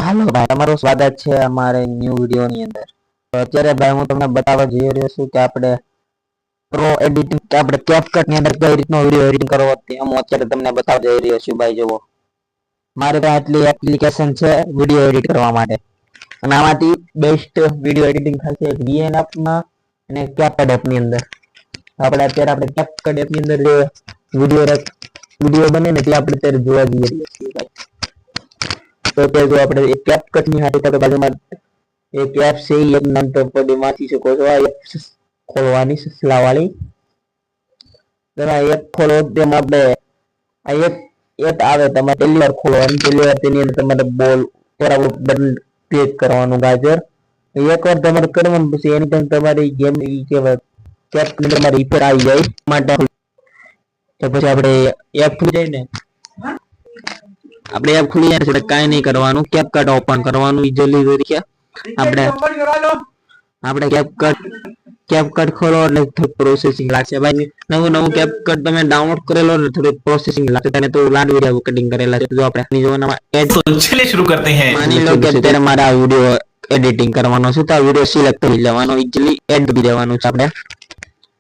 હાલો ભાઈ, તમારું સ્વાગત છે અમારે ન્યૂ વિડિયો ની અંદર। તો અત્યારે ભાઈ હું તમને બતાવવા જઈ રહ્યો છું કે આપણે પ્રો એડિટિંગ કે આપણે કેપકટ ની અંદર કઈ રીતનો વિડિયો એડિટિંગ કરવો તે હું અત્યારે તમને બતાવવા જઈ રહ્યો છું ભાઈ। જુઓ, મારે પાસે આટલી એપ્લિકેશન છે વિડિયો એડિટ કરવા માટે, અને આમાંથી બેસ્ટ વિડિયો એડિટિંગ થશે VN એપ માં અને કેપકટ એપ ની અંદર। આપણે કેપકટ એપ ની અંદર જે વિડિયો બને ને તે આપણે અત્યારે જોવા જઈએ છીએ ભાઈ। તો અત્યારે જો આપણે એક કેપકટ ની હાથે તો બાજુમાં એક એપ છે, એક નામ તો પડી વાંચી શકો છો। આ એપ ખોલવાની સસલા વાળી, આ એપ ખોલો તેમાં આપણે આ એપ આવે તમારે પહેલી વાર ખોલવાની, પહેલી વાર તેની અંદર તમારે બોલ બરાબર બટન ક્લિક કરવાનું ગાજર એકવાર તમારે કરવાનું, પછી એની time તમારી ગેમ કેવાય કેપ ની તમારી ઇફેક્ટ આવી જાય માટે તો પછી આપણે એપ ખુલી જાય ને, આપણે એપ ખુલી જાય એટલે કાઈ નહીં કરવાનું, કેપકટ ઓપન કરવાનું જલ્દી તરીકે આપણે કેપકટ ખોલો એટલે થોડું પ્રોસેસિંગ લાગશે ભાઈ। નવું કેપકટ તમે ડાઉનલોડ કરેલો ને થોડું પ્રોસેસિંગ લાગશે, તને તો લાડ વિડિયો કટિંગ કરેલા છે। જો આપણે જોવાના એડ तो चलिए शुरू करते हैं। માની લો કે અત્યારે મારે આ વિડિયો એડિટિંગ કરવાનો છે, તો આ વિડિયો સિલેક્ટ કરી લેવાનો, ઇઝીલી એડ કરી દેવાનું છે। આપણે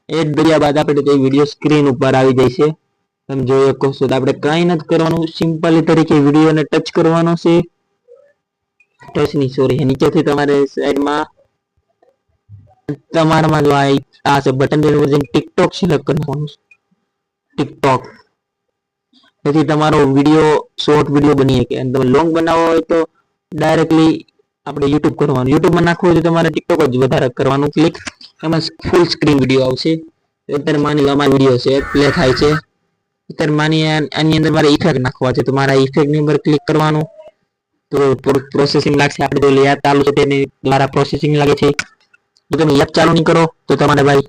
એડ કર્યા બાદ આપણે તે વિડિયો સ્ક્રીન ઉપર આવી જાય છે, તમે જોઈ શકો છો। તો આપણે કાંઈ નથી કરવાનું, સિમ્પલી તરીકે વિડિયોને ટચ કરવાનો છે, ટચ ની સોરી નીચેથી તમારે સાઈડમાં તમારામાં જો આ છે બટન તેનું ટિકટોક સિલેક્ટ કરવાનું છે, ટિકટોક, તેથી તમારો વિડિયો શોર્ટ વિડિયો બની શકે। અને તમે લોંગ બનાવવો હોય તો ડાયરેક્ટલી આપણે YouTube કરવાનું, YouTube માં નાખવું હોય તો તમારે ટિકટોક જ વધારે કરવાનું ક્લિક, એમાં ફૂલ સ્ક્રીન વિડિયો આવશે। અત્યારે માની લો અમારો વિડિયો છે પ્લે થાય છે, અત્યારે માની આની અંદર મારે ઇફેક્ટ નાખવા છે, તો મારા ઇફેક્ટ ની ઉપર ક્લિક કરવાનું, તો પ્રોસેસિંગ લાગશે। આપણે તો એપ ચાલુ છે તેની દ્વારા પ્રોસેસિંગ લાગે છે। જો તમે એપ ચાલુ નહીં કરો તો તમારે ભાઈ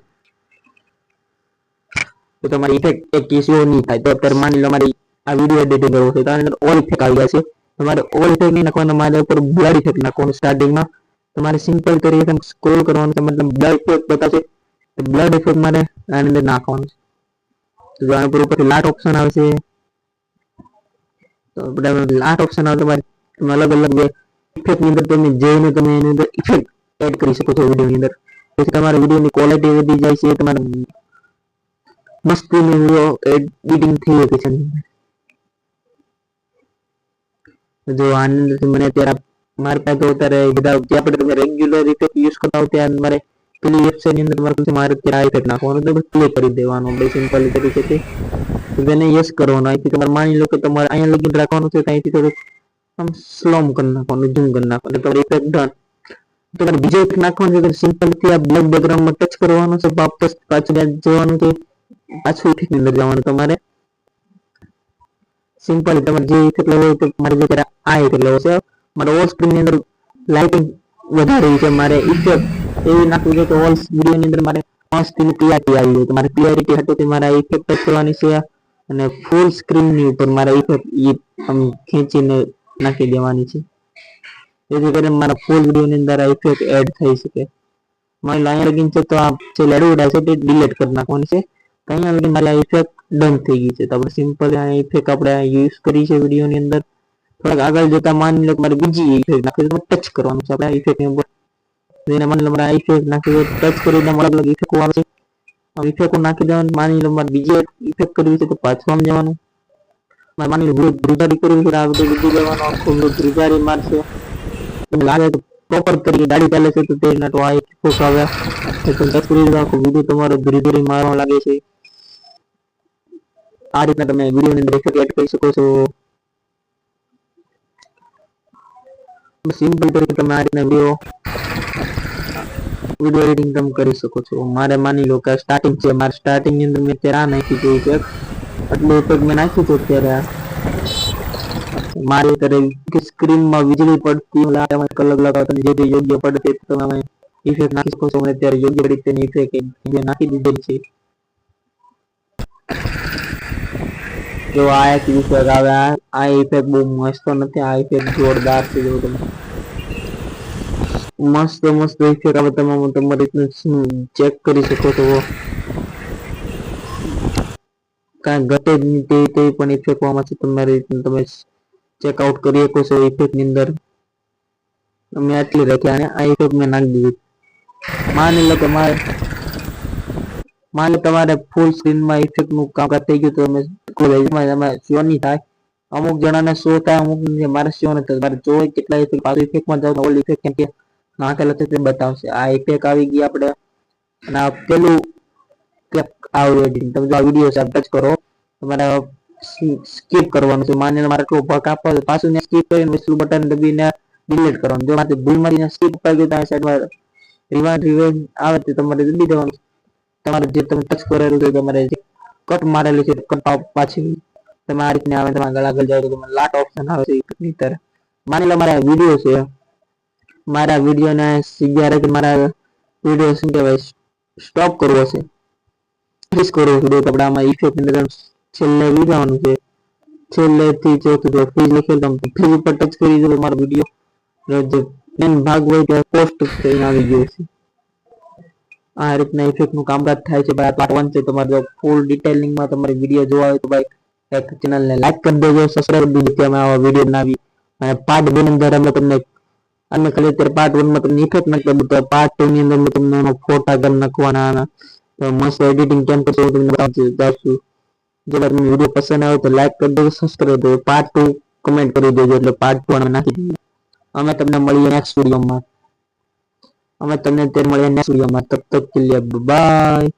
તો તમારી ઇફેક્ટ એક ઇશ્યુ નહીં થાય। તો અત્યારે માની લો મારી આ વિડિયો એડિટિંગ કરવો છે તો આની અંદર ઓલ ઇફેક્ટ આવી જશે, તમારે ઓલ ઇફેક્ટ નહીં નાખવાનું, તમારે ઉપર બ્લર ઇફેક્ટ નાખવાનું। સ્ટાર્ટિંગમાં તમારે સિમ્પલ તરીકે સ્ક્રોલ કરવાનું, તમને બ્લર ઇફેક્ટ બતાવશે, બ્લર ઇફેક્ટ મારે આની અંદર નાખવાનું છે। તો આના ઉપર લાટ ઓપ્શન આવશે, તો આપણે લાટ ઓપ્શન આવે તમારે અલગ અલગ ઇફેક્ટ ની અંદર તમે જોઈને તમે એની અંદર ઇફેક્ટ એડ કરી શકો છો વિડિયો ની અંદર, પછી તમારા વિડિયોની ક્વોલિટી વધી જાય છે, તમારે મસ્ત વિડિયો એડિટિંગ થઈ શકે છે। જો આની અંદર મને અત્યારે મારી પાસે તો અત્યારે બધા જે આપણે તમે રેગ્યુલર ઇફેક્ટ યુઝ કરતા હોય ત્યાં મારે પેલી વેબસાઇટ ની અંદર મારે અત્યારે આ ઇફેક્ટ નાખવાનું, તો પ્લે કરી દેવાનું બે સિમ્પલ તરીકે તેને યસ કરવાનું। અહીંથી તમારે માની લો કે તમારે અહીંયા લગીન રાખવાનું છે, અહીંથી થોડુંક આમ સ્લો કરી નાખવાનું, ઝૂમ કરી નાખવાનું, તમારે ઇફેક્ટ ડન। તમારે બીજો ઇફેક્ટ નાખવાનું છે, સિમ્પલ થી આ બ્લેક બેકગ્રાઉન્ડ માં ટચ કરવાનું છે, વાપસ પાછું જવાનું છે, પાછું ઇફેક્ટ ની અંદર જવાનું, તમારે સિમ્પલ તમારે જે ઇફેક્ટ લેવો હોય તો મારે જે આ ઇફેક્ટ લેવો છે, મારે ઓલ સ્ક્રીન ની અંદર લાઇટિંગ વધારવી છે, મારે ઇફેક્ટ એવી નાખવી છે કે ઓલ વિડિયો ની અંદર મારે મસ્ત ક્લિયરિટી આવી જાય, તો મારે ક્લિયરિટી હતી મારે ઇફેક્ટ ટચ કરવાની છે, અને ફૂલ સ્ક્રીન ની ઉપર મારે ઇફેક્ટ ખેંચીને નાખી દેવાની છે, જેથી કરીને મારા ફૂલ વિડિયો ની અંદર આ ઇફેક્ટ એડ થઈ શકે। મારી લાઈન લગીન છે તો આ જે લેડુડા છે તે ડિલીટ કરી નાખવાની છે, તો અહીંયા લગીન મારી આ ઇફેક્ટ ડન થઈ ગઈ છે। તો આપણે સિમ્પલ આ ઇફેક્ટ આપણે યુઝ કરી છે વિડિયો ની અંદર। થોડાક આગળ જતા માની લો કે મારે બીજી ઇફેક્ટ નાખવી છે, ટચ કરવાનું છે આપણે ઇફેક્ટ ની ઉપર, એને માની લો મારે ઇફેક્ટ નાખી ટચ કરીને અલગ અલગ ઇફેક્ટ આવે છે, ઇફેક્ટ નાખી દેવાનું। માની લો મારે બીજી ઇફેક્ટ કરવી છે તો પાછું આમ જવાનું, માની લો ધ્રુજારી કરવી છે, આ બધું જવાનું, આખું ધ્રુજારી મારશે, તમને લાગે તો પ્રોપર તરીકે ગાડી ચાલે છે તો તેના તો આ ઇફેક્ટ આવે, તો ટચ કરી દો, આખું વિડિયો તમારો ધ્રુજારી મારવા લાગે છે। આ રીતના તમે વિડિયો ની અંદર ઇફેક્ટ એડ કરી શકો છો। સિમ્પલ તરીકે તમે આ રીતના વિડિયો એડિટિંગ તમે કરી શકો છો। મારે માની લો કે સ્ટાર્ટિંગ છે, મારે સ્ટાર્ટિંગ ની અંદર મેં અત્યારે આ નાખી છે ઇફેક્ટ, એટલે ઇફેક્ટ મેં નાખ્યું છે અત્યારે મારે અત્યારે સ્ક્રીન માં વીજળી પડતી અલગ અલગ તમને જે યોગ્ય પડે તે તમે ઇફેક્ટ નાખી શકો છો। અત્યારે યોગ્ય રીતે ઇફેક્ટ નાખી દીધેલી છે। જો આ એક ઇફેક્ટ આવે, આ ઇફેક્ટ બહુ મસ્ત નથી, આ ઇફેક્ટ જોરદાર છે। જો તમે મસ્ત મસ્ત ઇફેક્ટ આવે, તમે તમારી રીતનું ચેક કરી શકો છો, કાંઈ ઘટે જ નહીં તે પણ ઇફેક્ટ આમાં છે, તમારી રીતનું તમે ચેકઆઉટ કરી શકો છો ઇફેક્ટ ની અંદર। મેં આટલી રાખી અને આ ઇફેક્ટ મેં નાખી દીધી. માની લો કે માની લો તમારે ફૂલ સ્ક્રીનમાં ઇફેક્ટ નું કામકાજ થઈ ગયું તો તમે શો નહીં થાય. અમુક જણાને શો થાય, અમુક મારે શો નથી થતો. મારે જોઈ કેટલા ઇફેક્ટ પાછું ઇફેક્ટમાં જાવ તો ઓલ ઇફેક્ટ કેમ કે નાખેલા છે તે બતાવશે. આ ઇફેક્ટ આવી ગઈ આપણે અને આ પેલું આવડું એડિટિંગ. તમે જો આ વિડીયો છે ટચ કરો તમારે સ્કીપ કરવાનું છે. માની લો મારે એટલો ભાગ આપવો છે પાછું ને સ્કીપ કરીને વિસલું બટન દબીને ડિલીટ કરવાનું. જો મારે ભૂલ મારીને સ્કીપ કરી ગયું તો આ સાઈડમાં રિવાઇન્ડ આવે તો તમારે દબી દેવાનું. તમારે જે તમે ટચ કરેલું છે તમારે જે કટ મારેલી છે કટ પાછી તમે આ રીતને આવે તમારા ગળા આગળ જાવ તો તમને લાટ ઓપ્શન આવે છે ની તર. માની લો મારા વિડીયો છે, મારા વિડીયોને સીધા કે મારા વિડીયો શું કહેવાય સ્ટોપ કરવો છે, ફ્રીઝ કરવો છે તો આપણે આમાં ઇફેક્ટ અંદર છેલ્લે લીધવાનું છે. છેલ્લેથી ચોથું જો ફ્રીઝ લખેલ તો ફ્રીઝ ઉપર ટચ કરી દો મારો વિડીયો જે મેન ભાગ હોય તો પોસ્ટ થઈને આવી ગયો છે. આ રીતના ઇફેક્ટ નું કામકાજ થાય છે. ભાઈ પાર્ટ 1 છે. તમારે જો ફૂલ ડિટેલિંગમાં તમારે વિડીયો જોવા હોય તો ભાઈ એક ચેનલને લાઈક કરી દેજો, સબસ્ક્રાઇબ કરી દેજો. અમે આવા વિડીયો બનાવી અને પાર્ટ 2 ની અંદર અમે તમને અને ખાલી અત્યારે પાર્ટ 1 માં તમને ઇફેક્ટ નાખી દીધું. પાર્ટ 2 ની અંદર તમને એનો ફોટા કર નાખવાના તો મસ્ત એડિટિંગ કેમ કરશો તમને બતાવશું. જો તમને વિડીયો પસંદ આવે તો લાઈક કરી દેજો, સબસ્ક્રાઇબ કરી દેજો. પાર્ટ 2 કમેન્ટ કરી દેજો એટલે પાર્ટ 2 અમે નાખી દઈએ. અમે તમને મળીએ નેક્સ્ટ વિડીયોમાં. અમે તમને અત્યારે મળીએ નેક્સ્ટ વિડીયોમાં. તબ તક કે લીએ બાય.